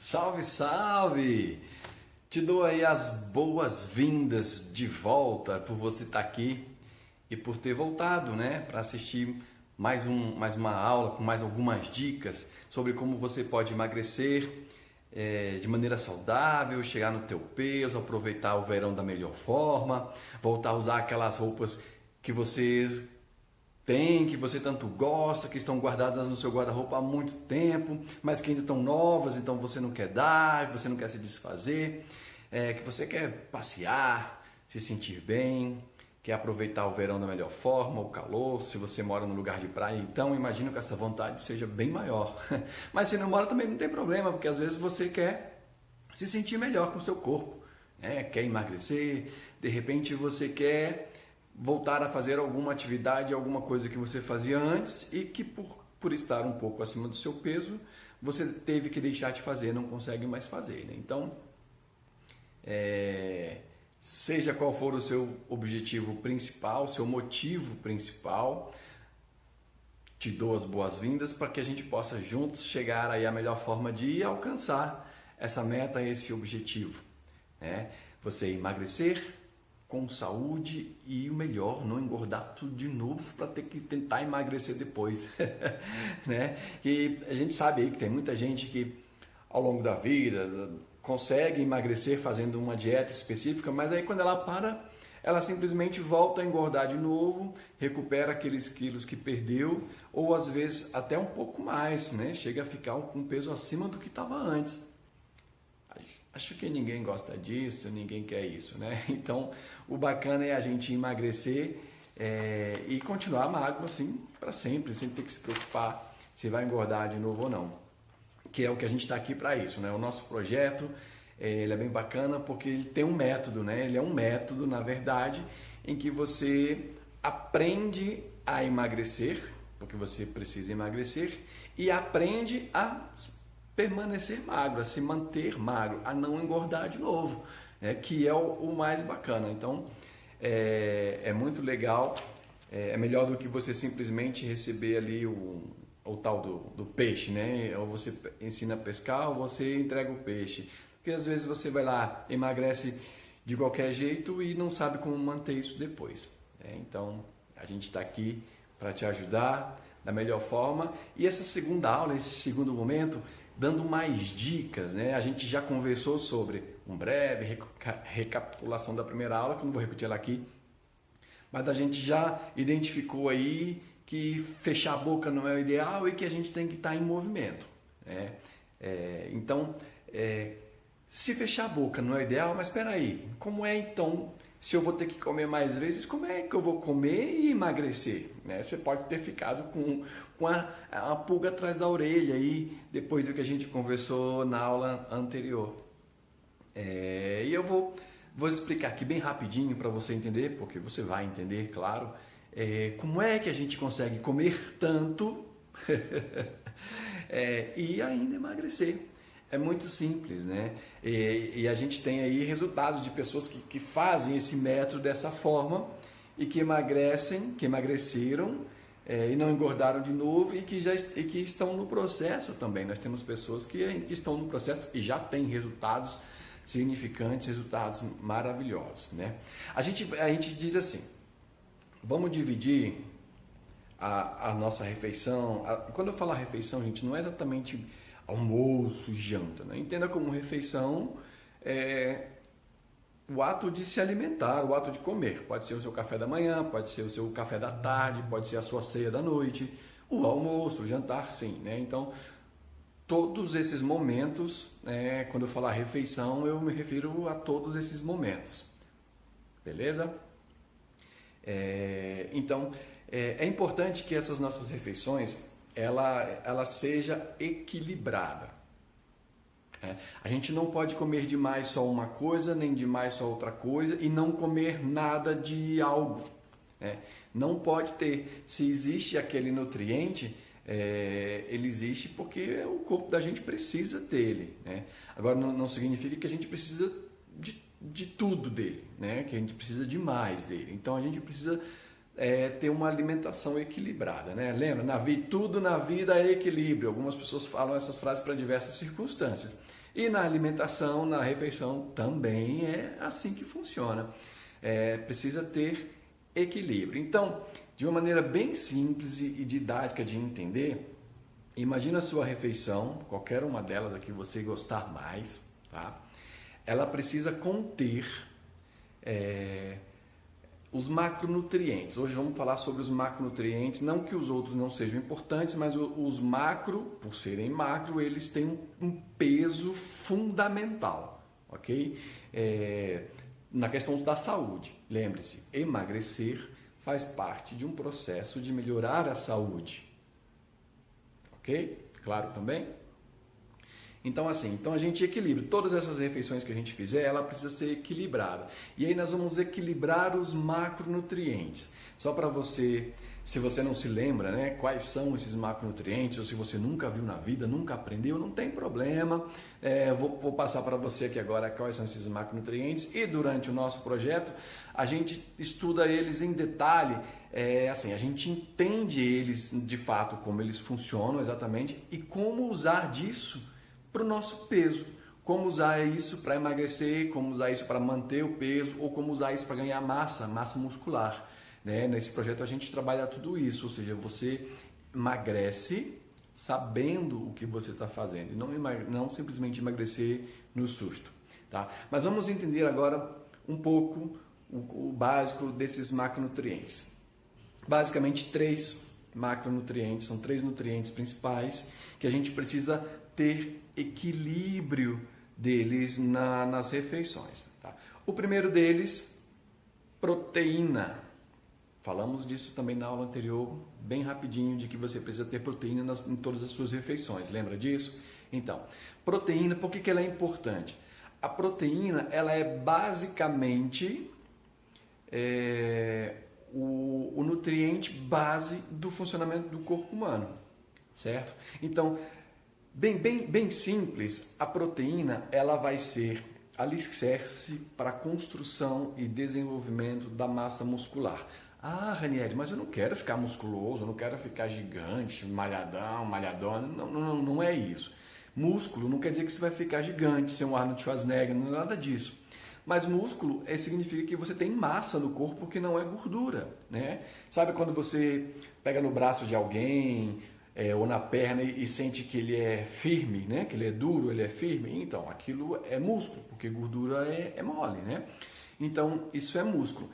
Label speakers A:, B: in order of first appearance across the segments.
A: Salve, salve! Te dou aí as boas-vindas de volta por você estar aqui e por ter voltado, né, para assistir mais uma aula com mais algumas dicas sobre como você pode emagrecer de maneira saudável, chegar no teu peso, aproveitar o verão da melhor forma, voltar a usar aquelas roupas que você tem, que você tanto gosta, que estão guardadas no seu guarda-roupa há muito tempo, mas que ainda estão novas, então você não quer dar, você não quer se desfazer, que você quer passear, se sentir bem, quer aproveitar o verão da melhor forma, o calor. Se você mora no lugar de praia, então imagino que essa vontade seja bem maior. Mas se não mora também não tem problema, porque às vezes você quer se sentir melhor com o seu corpo, né? Quer emagrecer, de repente você quer voltar a fazer alguma atividade, alguma coisa que você fazia antes e que por estar um pouco acima do seu peso, você teve que deixar de fazer, não consegue mais fazer, né? Então, seja qual for o seu objetivo principal, seu motivo principal, te dou as boas-vindas para que a gente possa juntos chegar aí à melhor forma de alcançar essa meta, esse objetivo, né? Você emagrecer com saúde e o melhor, não engordar tudo de novo para ter que tentar emagrecer depois, né? E a gente sabe aí que tem muita gente que ao longo da vida consegue emagrecer fazendo uma dieta específica, mas aí quando ela para, ela simplesmente volta a engordar de novo, recupera aqueles quilos que perdeu, ou às vezes até um pouco mais, né? Chega a ficar com um peso acima do que estava antes. Acho que ninguém gosta disso, ninguém quer isso, né? Então, o bacana é a gente emagrecer e continuar magro assim para sempre, sem ter que se preocupar se vai engordar de novo ou não. Que é o que a gente está aqui para isso, né? O nosso projeto, ele é bem bacana porque ele tem um método, né? Ele é um método, na verdade, em que você aprende a emagrecer, porque você precisa emagrecer, e aprende a permanecer magro, a se manter magro, a não engordar de novo, né? Que é o mais bacana. Então, é muito legal, é melhor do que você simplesmente receber ali o tal do peixe, né? Ou você ensina a pescar ou você entrega o peixe. Porque às vezes você vai lá, emagrece de qualquer jeito e não sabe como manter isso depois. Então, a gente está aqui para te ajudar da melhor forma. E essa segunda aula, esse segundo momento, dando mais dicas, né? A gente já conversou sobre uma breve recapitulação da primeira aula, que eu não vou repetir ela aqui, mas a gente já identificou aí que fechar a boca não é o ideal e que a gente tem que estar em movimento, né? Então, se fechar a boca não é o ideal, mas espera aí, como é então? Se eu vou ter que comer mais vezes, como é que eu vou comer e emagrecer, né? Você pode ter ficado com a pulga atrás da orelha aí, depois do que a gente conversou na aula anterior. E eu vou explicar aqui bem rapidinho para você entender, porque você vai entender, claro, como é que a gente consegue comer tanto e ainda emagrecer. É muito simples, né? E a gente tem aí resultados de pessoas que fazem esse método dessa forma e que emagreceram e não engordaram de novo e que estão no processo também. Nós temos pessoas que estão no processo e já têm resultados significantes, resultados maravilhosos, né? A gente diz assim, vamos dividir a nossa refeição. Quando eu falo refeição, gente, não é exatamente almoço, janta, né? Entenda como refeição o ato de se alimentar, o ato de comer. Pode ser o seu café da manhã, pode ser o seu café da tarde, pode ser a sua ceia da noite, o almoço, o jantar, sim, né? Então, todos esses momentos, quando eu falar refeição, eu me refiro a todos esses momentos, beleza? Então, é importante que essas nossas refeições ela seja equilibrada. A gente não pode comer demais só uma coisa, nem demais só outra coisa, e não comer nada de algo. Não pode ter. Se existe aquele nutriente, ele existe porque o corpo da gente precisa dele, né? Agora, não significa que a gente precisa de tudo dele, né? Que a gente precisa de mais dele. Então, a gente precisa ter uma alimentação equilibrada, né? Lembra? Tudo na vida é equilíbrio. Algumas pessoas falam essas frases para diversas circunstâncias. E na alimentação, na refeição, também é assim que funciona. Precisa ter equilíbrio. Então, de uma maneira bem simples e didática de entender, imagina a sua refeição, qualquer uma delas a que você gostar mais, tá? Ela precisa conter os macronutrientes. Hoje vamos falar sobre os macronutrientes, não que os outros não sejam importantes, mas os macro, por serem macro, eles têm um peso fundamental, ok? Na questão da saúde. Lembre-se, emagrecer faz parte de um processo de melhorar a saúde, ok? Claro também? Então a gente equilibra. Todas essas refeições que a gente fizer, ela precisa ser equilibrada. E aí nós vamos equilibrar os macronutrientes. Só para você, se você não se lembra, né, quais são esses macronutrientes, ou se você nunca viu na vida, nunca aprendeu, não tem problema. Vou passar para você aqui agora quais são esses macronutrientes. E durante o nosso projeto, a gente estuda eles em detalhe. A gente entende eles de fato, como eles funcionam exatamente e como usar disso para o nosso peso, como usar isso para emagrecer, como usar isso para manter o peso ou como usar isso para ganhar massa muscular, né? Nesse projeto a gente trabalha tudo isso, ou seja, você emagrece sabendo o que você está fazendo e não simplesmente emagrecer no susto, tá? Mas vamos entender agora um pouco o básico desses macronutrientes. Basicamente 3 macronutrientes, são 3 nutrientes principais que a gente precisa ter equilíbrio deles nas refeições. Tá? O primeiro deles, proteína. Falamos disso também na aula anterior, bem rapidinho, de que você precisa ter proteína em todas as suas refeições. Lembra disso? Então, proteína, por que ela é importante? A proteína, ela é basicamente o nutriente base do funcionamento do corpo humano, certo? Então, bem simples, a proteína ela vai ser alicerce para a construção e desenvolvimento da massa muscular. Ah, Ranieri, mas eu não quero ficar musculoso, eu não quero ficar gigante, malhadona. Não é isso. Músculo não quer dizer que você vai ficar gigante, ser um Arnold Schwarzenegger, não é nada disso. Mas músculo significa que você tem massa no corpo que não é gordura, né? Sabe quando você pega no braço de alguém ou na perna e sente que ele é firme, né? Que ele é duro, ele é firme? Então, aquilo é músculo, porque gordura é mole, né? Então, isso é músculo.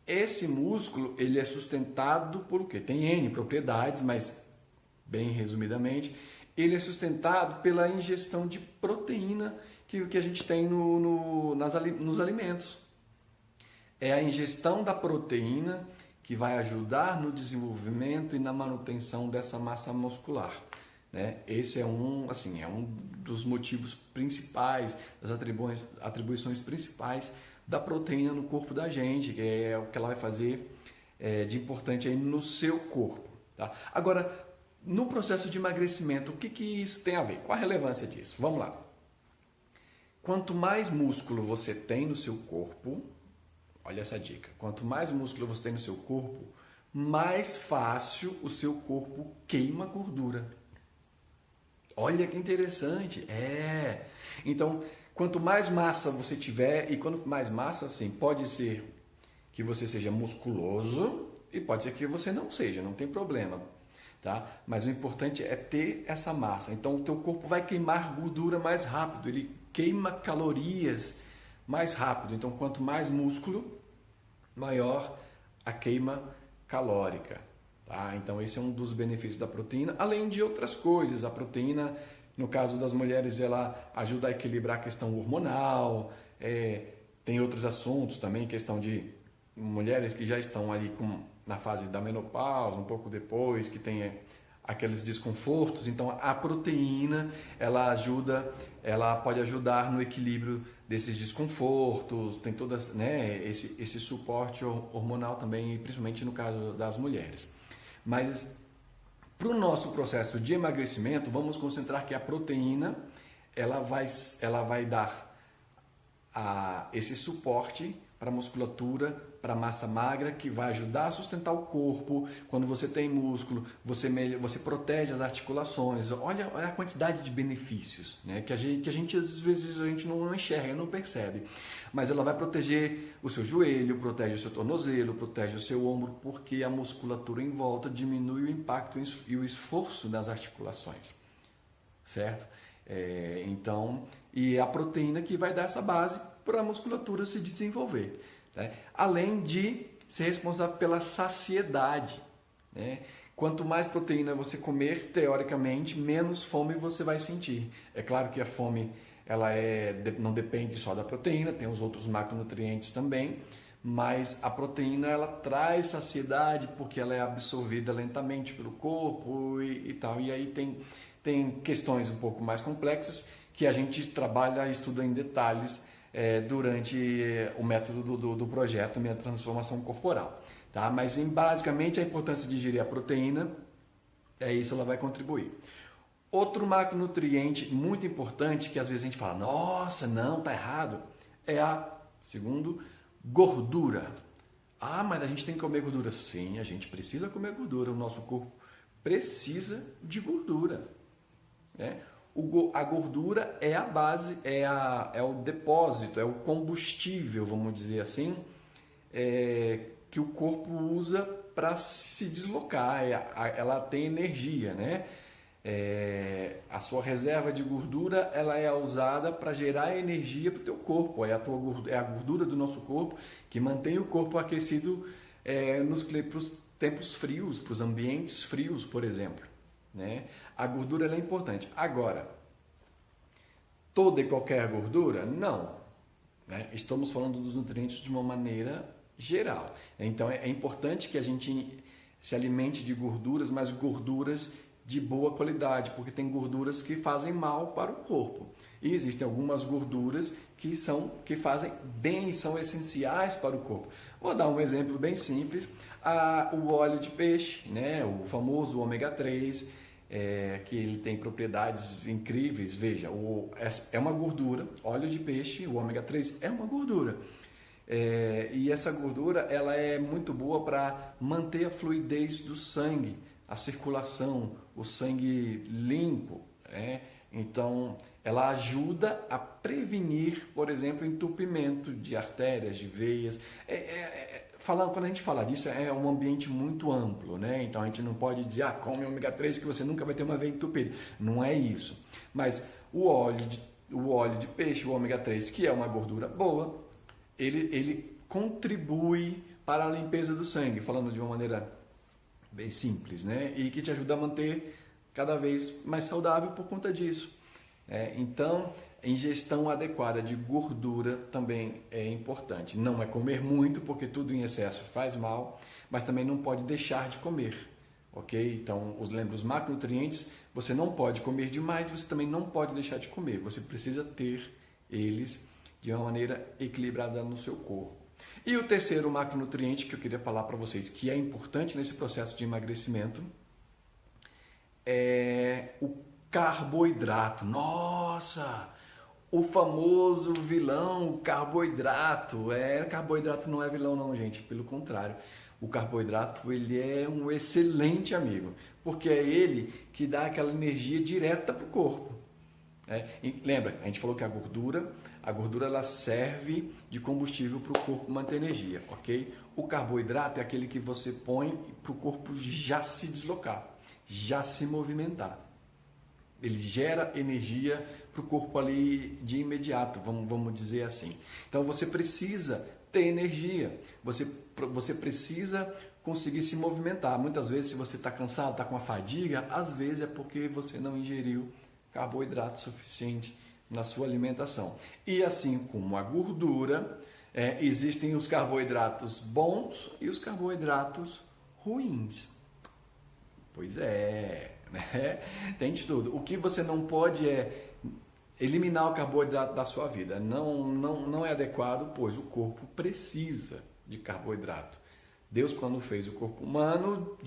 A: Esse músculo, ele é sustentado por o quê? Tem N propriedades, mas bem resumidamente, ele é sustentado pela ingestão de proteína que a gente tem nos alimentos. É a ingestão da proteína que vai ajudar no desenvolvimento e na manutenção dessa massa muscular, né? Esse é um dos motivos principais, das atribuições principais da proteína no corpo da gente, que é o que ela vai fazer de importante aí no seu corpo, tá? Agora, no processo de emagrecimento, o que isso tem a ver? Qual a relevância disso? Vamos lá. Quanto mais músculo você tem no seu corpo, olha essa dica, quanto mais músculo você tem no seu corpo, mais fácil o seu corpo queima gordura. Olha que interessante, Então, quanto mais massa você tiver, e quanto mais massa, assim, pode ser que você seja musculoso e pode ser que você não seja, não tem problema, tá? Mas o importante é ter essa massa. Então, o teu corpo vai queimar gordura mais rápido, ele queima calorias mais rápido. Então, quanto mais músculo, maior a queima calórica. Tá? Então, esse é um dos benefícios da proteína, além de outras coisas. A proteína, no caso das mulheres, ela ajuda a equilibrar a questão hormonal, tem outros assuntos também, questão de mulheres que já estão ali na fase da menopausa, um pouco depois, que tem aqueles desconfortos. Então, a proteína, ela pode ajudar no equilíbrio desses desconfortos, tem todas, né, esse suporte hormonal também, principalmente no caso das mulheres. Mas para o nosso processo de emagrecimento, vamos concentrar que a proteína ela vai dar esse suporte para a musculatura, para a massa magra, que vai ajudar a sustentar o corpo. Quando você tem músculo, você protege as articulações. Olha a quantidade de benefícios, né? que a gente às vezes a gente não enxerga, não percebe. Mas ela vai proteger o seu joelho, protege o seu tornozelo, protege o seu ombro, porque a musculatura em volta diminui o impacto e o esforço das articulações, certo? Então, e a proteína que vai dar essa base para a musculatura se desenvolver, né? Além de ser responsável pela saciedade, né? Quanto mais proteína você comer, teoricamente, menos fome você vai sentir. É claro que a fome não depende só da proteína, tem os outros macronutrientes também, mas a proteína ela traz saciedade porque ela é absorvida lentamente pelo corpo e tal. E aí tem questões um pouco mais complexas que a gente trabalha e estuda em detalhes durante o método do projeto Minha Transformação Corporal. Tá? Mas basicamente a importância de ingerir a proteína, isso ela vai contribuir. Outro macronutriente muito importante que às vezes a gente fala, nossa, não, tá errado, segundo, gordura. Ah, mas a gente tem que comer gordura. Sim, a gente precisa comer gordura, o nosso corpo precisa de gordura, né? A gordura é a base, é o depósito, é o combustível, vamos dizer assim, que o corpo usa para se deslocar, ela tem energia, né? A sua reserva de gordura ela é usada para gerar energia para o teu corpo, é a gordura do nosso corpo que mantém o corpo aquecido para os tempos frios, para os ambientes frios, por exemplo, né? A gordura ela é importante. Agora, toda e qualquer gordura? Não, né? Estamos falando dos nutrientes de uma maneira geral. Então é importante que a gente se alimente de gorduras, mas gorduras de boa qualidade, porque tem gorduras que fazem mal para o corpo. E existem algumas gorduras que fazem bem, são essenciais para o corpo. Vou dar um exemplo bem simples. O óleo de peixe, né? O famoso ômega 3, que ele tem propriedades incríveis. Veja, é uma gordura, óleo de peixe, o ômega 3 é uma gordura. E essa gordura ela é muito boa para manter a fluidez do sangue, a circulação, o sangue limpo, né? Então, ela ajuda a prevenir, por exemplo, entupimento de artérias, de veias. Quando a gente fala disso, é um ambiente muito amplo, né? Então, a gente não pode dizer, come ômega 3 que você nunca vai ter uma veia entupida. Não é isso. Mas o óleo de peixe, o ômega 3, que é uma gordura boa, ele contribui para a limpeza do sangue, falando de uma maneira bem simples, né? E que te ajuda a manter cada vez mais saudável por conta disso. Então, ingestão adequada de gordura também é importante. Não é comer muito, porque tudo em excesso faz mal, mas também não pode deixar de comer, ok? Então, lembra, os macronutrientes, você não pode comer demais, você também não pode deixar de comer. Você precisa ter eles de uma maneira equilibrada no seu corpo. E o terceiro macronutriente que eu queria falar para vocês, que é importante nesse processo de emagrecimento, é o carboidrato. Nossa! O famoso vilão, o carboidrato. Carboidrato não é vilão não, gente. Pelo contrário. O carboidrato ele é um excelente amigo, porque é ele que dá aquela energia direta para o corpo. Lembra, a gente falou que a gordura ela serve de combustível para o corpo manter energia, ok? O carboidrato é aquele que você põe para o corpo já se deslocar, já se movimentar. Ele gera energia para o corpo ali de imediato, vamos dizer assim. Então você precisa ter energia, você precisa conseguir se movimentar. Muitas vezes, se você está cansado, está com uma fadiga, às vezes é porque você não ingeriu carboidrato suficiente na sua alimentação. E assim como a gordura, existem os carboidratos bons e os carboidratos ruins. Pois é, né? Tem de tudo. O que você não pode é eliminar o carboidrato da sua vida. Não é adequado, pois o corpo precisa de carboidrato. Deus, quando fez o corpo humano,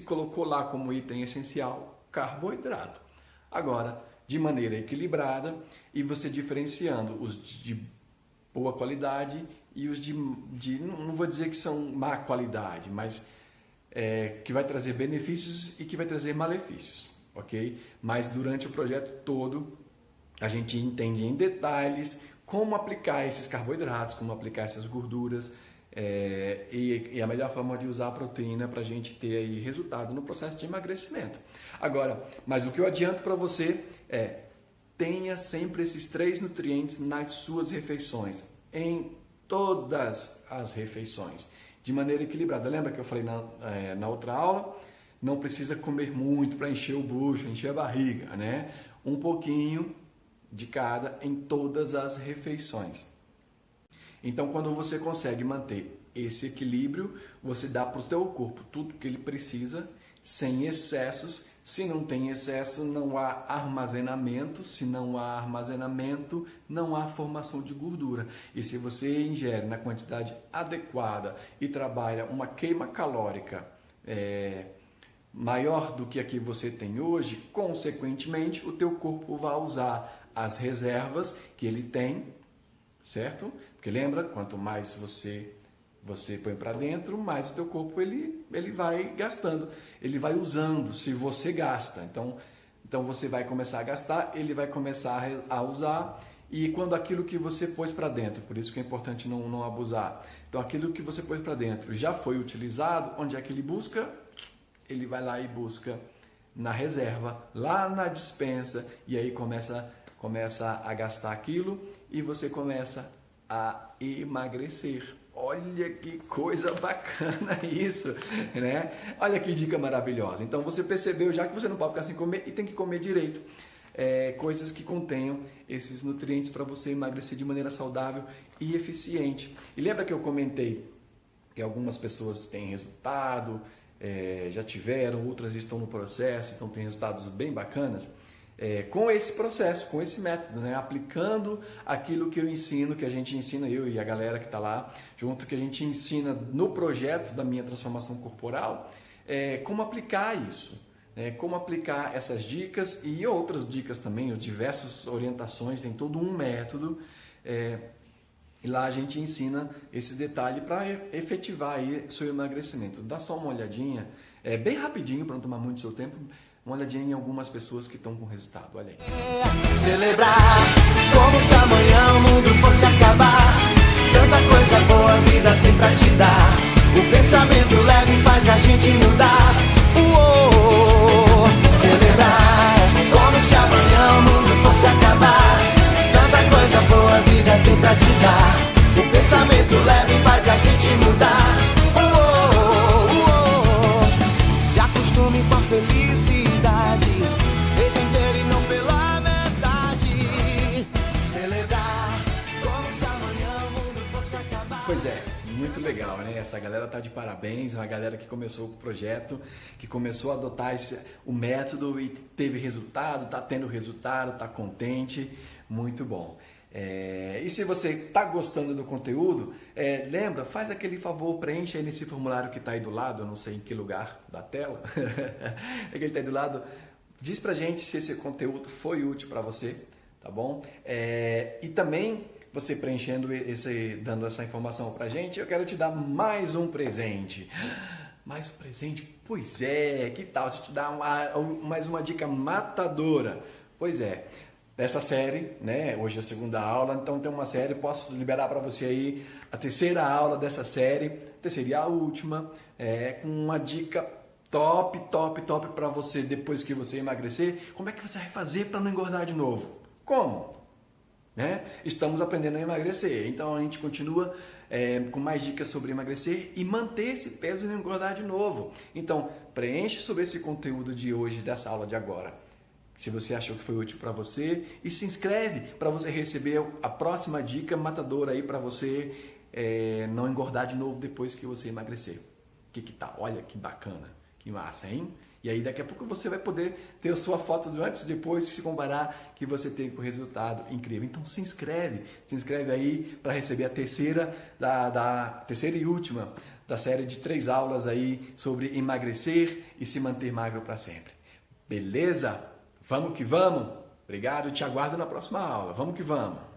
A: colocou lá como item essencial carboidrato. Agora, de maneira equilibrada, e você diferenciando os de boa qualidade e os não vou dizer que são má qualidade, mas que vai trazer benefícios e que vai trazer malefícios, ok? Mas durante o projeto todo a gente entende em detalhes como aplicar esses carboidratos, como aplicar essas gorduras e a melhor forma de usar a proteína para a gente ter aí resultado no processo de emagrecimento. Agora, mas o que eu adianto para você tenha sempre esses 3 nutrientes nas suas refeições, em todas as refeições, de maneira equilibrada. Lembra que eu falei na outra aula? Não precisa comer muito para encher o bucho, encher a barriga, né? Um pouquinho de cada em todas as refeições. Então, quando você consegue manter esse equilíbrio, você dá para o teu corpo tudo que ele precisa, sem excessos. Se não tem excesso, não há armazenamento. Se não há armazenamento, não há formação de gordura. E se você ingere na quantidade adequada e trabalha uma queima calórica maior do que a que você tem hoje, consequentemente, o teu corpo vai usar as reservas que ele tem, certo? Porque lembra, quanto mais você põe para dentro, mais o teu corpo ele vai gastando, ele vai usando, se você gasta. Então você vai começar a gastar, ele vai começar a usar, e quando aquilo que você pôs para dentro, por isso que é importante não abusar. Então aquilo que você pôs para dentro já foi utilizado, onde é que ele busca? Ele vai lá e busca na reserva, lá na despensa, e aí começa a gastar aquilo e você começa a emagrecer. Olha que coisa bacana isso, né? Olha que dica maravilhosa. Então você percebeu já que você não pode ficar sem comer e tem que comer direito. Coisas que contenham esses nutrientes para você emagrecer de maneira saudável e eficiente. E lembra que eu comentei que algumas pessoas têm resultado, já tiveram, outras estão no processo, então tem resultados bem bacanas. Com esse processo, com esse método, né? Aplicando aquilo que eu ensino, que a gente ensina, eu e a galera que está lá, junto, que a gente ensina no projeto da minha transformação corporal, como aplicar isso, como aplicar essas dicas e outras dicas também, diversas orientações, tem todo um método, e lá a gente ensina esse detalhe para efetivar aí seu emagrecimento. Dá só uma olhadinha, bem rapidinho, para não tomar muito seu tempo, uma olhadinha em algumas pessoas que estão com resultado. Olha aí.
B: Celebrar como se amanhã o mundo fosse acabar. Tanta coisa boa a vida tem pra te dar. O pensamento leve faz a gente mudar. Celebrar como se amanhã o mundo fosse acabar. Tanta coisa boa a vida tem pra te dar. O pensamento leve faz a gente mudar. Se acostume com a felicidade, seja inteiro e não pela metade. Celebrar como se amanhã o mundo fosse acabar.
A: Pois é, muito legal, né? Essa galera tá de parabéns, uma galera que começou o projeto, que começou a adotar o método e teve resultado, tá tendo resultado, tá contente, muito bom. E se você está gostando do conteúdo, lembra, faz aquele favor, preencha aí nesse formulário que está aí do lado, eu não sei em que lugar da tela, é que ele está aí do lado, diz pra gente se esse conteúdo foi útil para você, tá bom? E também, você preenchendo dando essa informação pra gente, eu quero te dar mais um presente. Mais um presente? Pois é, que tal se te dar mais uma dica matadora? Pois é. Dessa série, né? Hoje é a segunda aula, então tem uma série, posso liberar para você aí a terceira aula dessa série, terceira e a última, com uma dica top para você depois que você emagrecer. Como é que você vai fazer para não engordar de novo? Como? Estamos aprendendo a emagrecer, então a gente continua com mais dicas sobre emagrecer e manter esse peso e não engordar de novo. Então, preenche sobre esse conteúdo de hoje, dessa aula de agora. Se você achou que foi útil para você, e se inscreve para você receber a próxima dica matadora aí para você não engordar de novo depois que você emagrecer. Que tal? Olha que bacana, que massa, hein? E aí daqui a pouco você vai poder ter a sua foto do antes e depois, se comparar, que você teve com o resultado incrível. Então se inscreve aí para receber a terceira terceira e última da série de 3 aulas aí sobre emagrecer e se manter magro para sempre. Beleza? Vamos que vamos! Obrigado, te aguardo na próxima aula. Vamos que vamos!